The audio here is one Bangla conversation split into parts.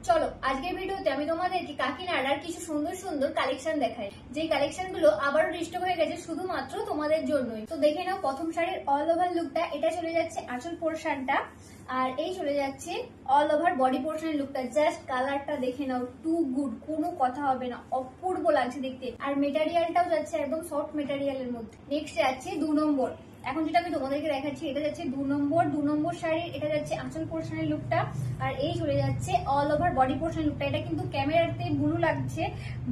চলো আজকের ভিডিওতে আমি তোমাদেরকে কাকিনাড়ার কিছু সুন্দর সুন্দর কালেকশন দেখাই, যে কালেকশন গুলো আবারও রিস্টক হয়ে গেছে শুধুমাত্র তোমাদের জন্যই। তো দেখে নাও প্রথম শাড়ির অল ওভার লুকটা। এটা চলে যাচ্ছে আঁচল পোর্শনটা, আর এই চলে যাচ্ছে অল ওভার বডি পোর্শনের লুকটা। জাস্ট কালারটা দেখে নাও, টু গুড, কোনো কথা হবে না, অপূর্ব লাগছে দেখতে। আর মেটেরিয়ালটাও যাচ্ছে একদম সফট মেটেরিয়ালের মধ্যে। নেক্সট যাচ্ছে 2 নম্বর। এখন যেটা আমি তোমাদেরকে দেখাচ্ছি এটা যাচ্ছে 2 নম্বর শাড়ির, এটা যাচ্ছে আঁচল পোর্শনের লুকটা, আর এই চলে যাচ্ছে অল ওভার বডি পোর্শনের লুকটা। এটা কিন্তু ক্যামেরাতে ব্লু লাগছে,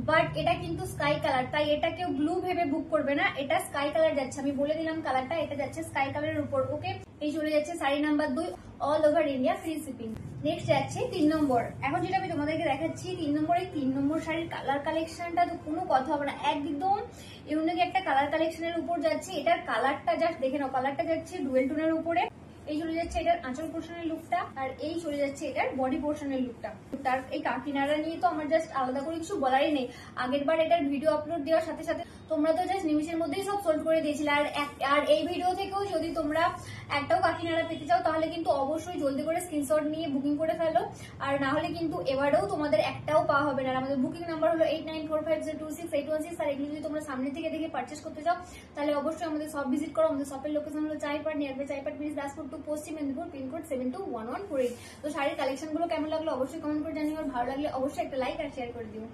বাট এটা কিন্তু স্কাই কালার, তাই এটা কেউ ব্লু ভেবে বুক করবে না, এটা স্কাই কালার যাচ্ছে। আমি বলে দিলাম কালারটা, এটা যাচ্ছে স্কাই কালারের উপর। ওকে, এই চলে যাচ্ছে sari number 2, all over India free shipping. Next যাচ্ছে 3 নম্বর। এখন যেটা আমি তোমাদেরকে দেখাচ্ছি 3 নম্বর শাড়ির কালার কালেকশনটা তো কোনো কথা হবে না, একদম ইউনিক একটা কালার কালেকশনের উপর যাচ্ছে। এটার কালারটা জাস্ট দেখে নাও, কালারটা যাচ্ছে ডুয়েল টোনের উপরে। এই চলে যাচ্ছে এটার আঁচল পোর্শনের লুকটা, আর এই চলে যাচ্ছে এটার বডি পোর্শনের লুকটা। তার এই কাকিনাড়া নিয়ে তো আমার জাস্ট আলাদা করে কিছু বলারই নেই। আগের বার এটার ভিডিও আপলোড দেওয়ার সাথে সাথে তোমরা তো জাস্ট নিমিশের মধ্যেই সব সোল্ড করে দিয়েছিলে। আর এই ভিডিও থেকেও যদি তোমরা একটাও কাকিনাড়া পেতে চাও তাহলে কিন্তু অবশ্যই জলদি করে স্ক্রিনশট নিয়ে বুকিং করে ফেলো, আর না হলে কিন্তু এবারেও তোমাদের একটাও পাওয়া হবে না। আমাদের বুকিং নাম্বার হলো 8945026816। আর এগুলো যদি তোমরা সামনে থেকে দেখে পারচেস করতে চাও তাহলে অবশ্যই আমাদের শপ ভিজিট করো। আমাদের শপের লোকেশন হলো Chaipat, near by Chaipat bridge, Daspur to Paschim Medinipur, pin code 721148। তো শাড়ির কালেকশন গুলো কেমন লাগলো অবশ্যই কমেন্ট করে জানিও, আর ভালো লাগলে অবশ্যই একটা লাইক আর শেয়ার করে দিও।